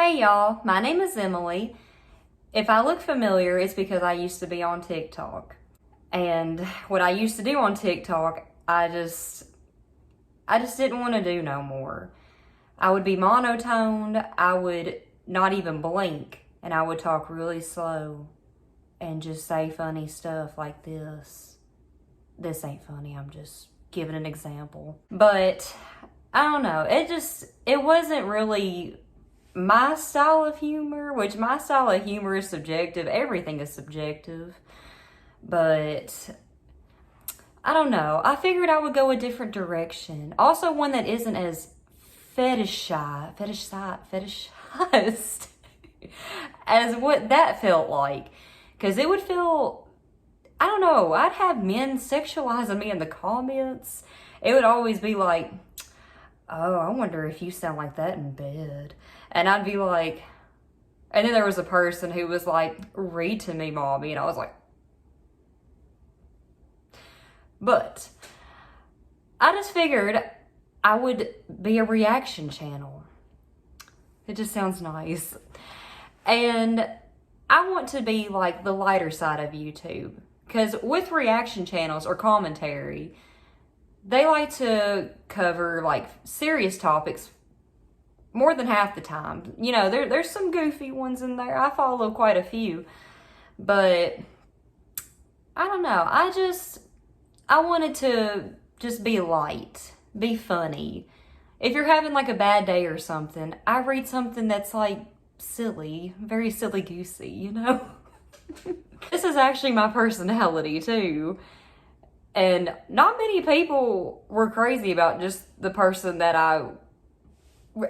Hey y'all, my name is Emily. If I look familiar, it's because I used to be on TikTok. And what I used to do on TikTok, I just didn't want to do no more. I would be monotoned, I would not even blink, and I would talk really slow and just say funny stuff like this. This ain't funny, I'm just giving an example. But I don't know, it wasn't really my style of humor, which my style of humor is subjective. Everything is subjective. But I don't know. I figured I would go a different direction. Also one that isn't as fetishized as what that felt like. Because it would feel, I don't know, I'd have men sexualizing me in the comments. It would always be like, oh, I wonder if you sound like that in bed. And I'd be like, and then there was a person who was like, read to me, mommy. And I was like, but I just figured I would be a reaction channel. It just sounds nice. And I want to be like the lighter side of YouTube. Because with reaction channels or commentary, they like to cover like serious topics more than half the time. You know, there's some goofy ones in there. I follow quite a few. But I don't know. I wanted to just be light, be funny. If you're having like a bad day or something, I read something that's like silly, very silly goosey, you know? This is actually my personality too. And not many people were crazy about just the person that I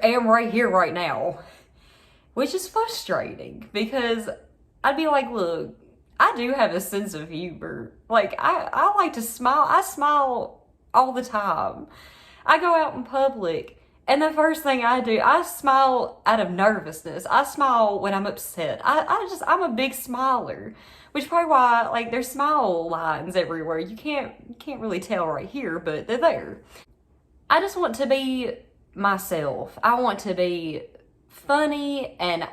am right here, right now. Which is frustrating because I'd be like, look, I do have a sense of humor. Like, I like to smile. I smile all the time. I go out in public and the first thing I do, I smile out of nervousness. I smile when I'm upset. I'm a big smiler. Which is probably why, like, there's smile lines everywhere. You can't really tell right here, but they're there. I just want to be myself. I want to be funny, and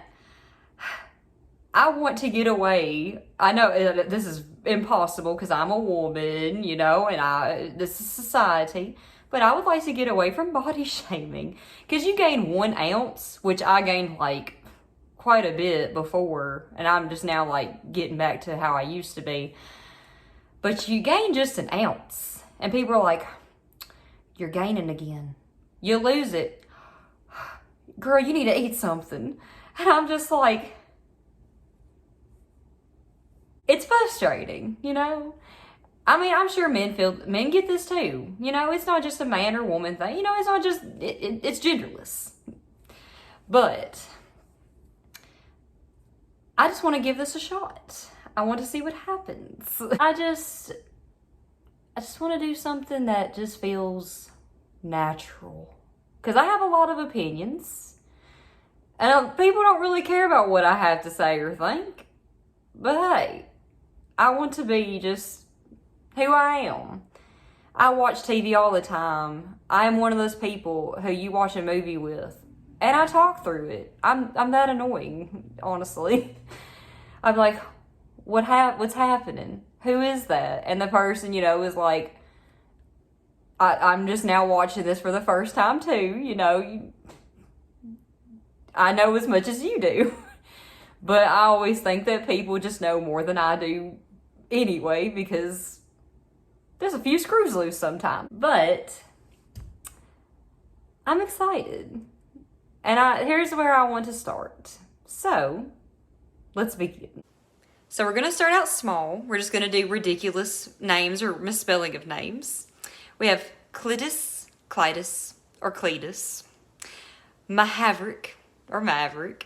I want to get away. I know this is impossible because I'm a woman, you know, and this is society. But I would like to get away from body shaming. Because you gain 1 ounce, which I gained like quite a bit before, and I'm just now like getting back to how I used to be. But you gain just 1 ounce, and people are like, you're gaining again. You lose it. Girl, you need to eat something. And I'm just like, it's frustrating, you know? I mean, I'm sure men get this too. You know, it's not just a man or woman thing. You know, it's not just, it's genderless. But I just want to give this a shot. I want to see what happens. I just want to do something that just feels natural. Because I have a lot of opinions. And people don't really care about what I have to say or think. But hey, I want to be just who I am. I watch TV all the time. I am one of those people who you watch a movie with. And I talk through it. I'm that annoying, honestly. I'm like, what's happening? Who is that? And the person, you know, is like, I'm just now watching this for the first time too. You know, I know as much as you do. But I always think that people just know more than I do anyway, because there's a few screws loose sometimes. But I'm excited. And here's where I want to start. So, let's begin. So we're going to start out small. We're just going to do ridiculous names or misspelling of names. We have Cletus, or Cletus. Maverick, or Maverick.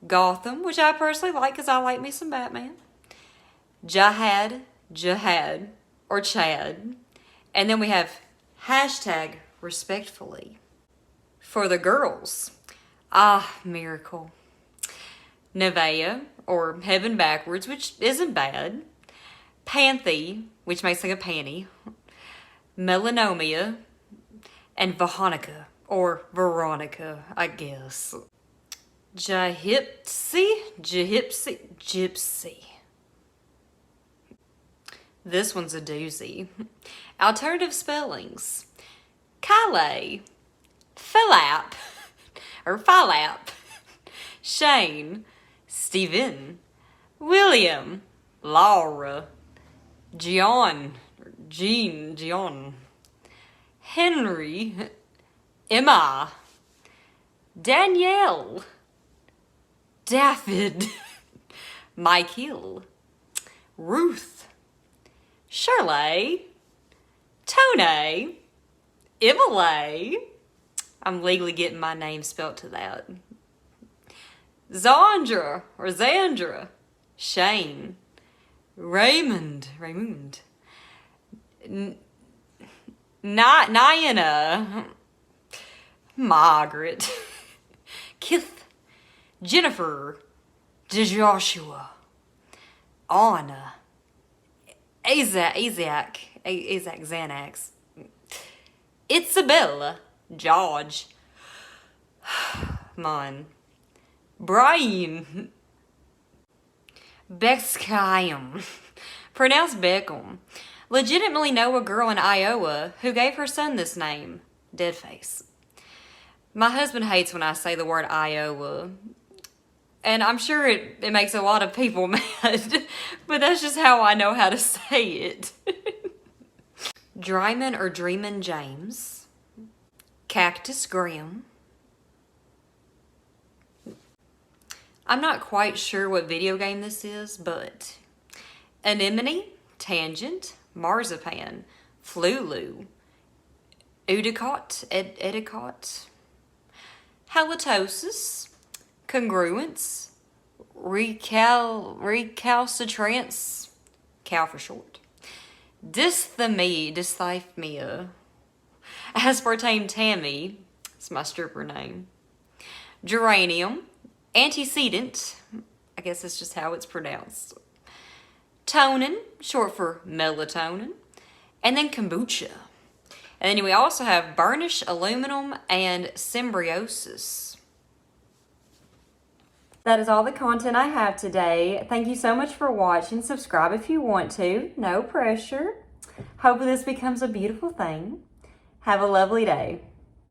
Gotham, which I personally like because I like me some Batman. Jihad, or Chad. And then we have hashtag respectfully. For the girls, Miracle. Nevaeh, or Heaven Backwards, which isn't bad. Panthy, which makes like a panty. Melanomia. And Veronica, or Veronica, I guess. gypsy. This one's a doozy. Alternative spellings. Calais, Philap, or Philap, Shane, Stephen, William, Laura, John, Henry, Emma, Danielle, David, Michael, Ruth, Shirley, Tony, Emily. I'm legally getting my name spelt to that. Zandra or Zandra, Shane, Raymond, Niana, Margaret, Kith, Jennifer, Joshua, Anna, Isaac, Xanax, Isabella, George, Mon, Brian, Bexkayam, pronounced Beckham. Legitimately know a girl in Iowa who gave her son this name, Deadface. My husband hates when I say the word Iowa, and I'm sure it makes a lot of people mad, but that's just how I know how to say it. Dryman or Dreamin' James, Cactus Graham. I'm not quite sure what video game this is, but Anemone, Tangent, Marzipan, Flulu, Udicott, Edicott, Halitosis, Congruence, Recalcitrance, cow for short, Dysthymia, Aspartame Tammy, it's my stripper name, Geranium, Antecedent, I guess that's just how it's pronounced, Tonin, short for melatonin, and then kombucha. And then we also have burnish, aluminum, and symbiosis. That is all the content I have today. Thank you so much for watching. Subscribe if you want to. No pressure. Hope this becomes a beautiful thing. Have a lovely day.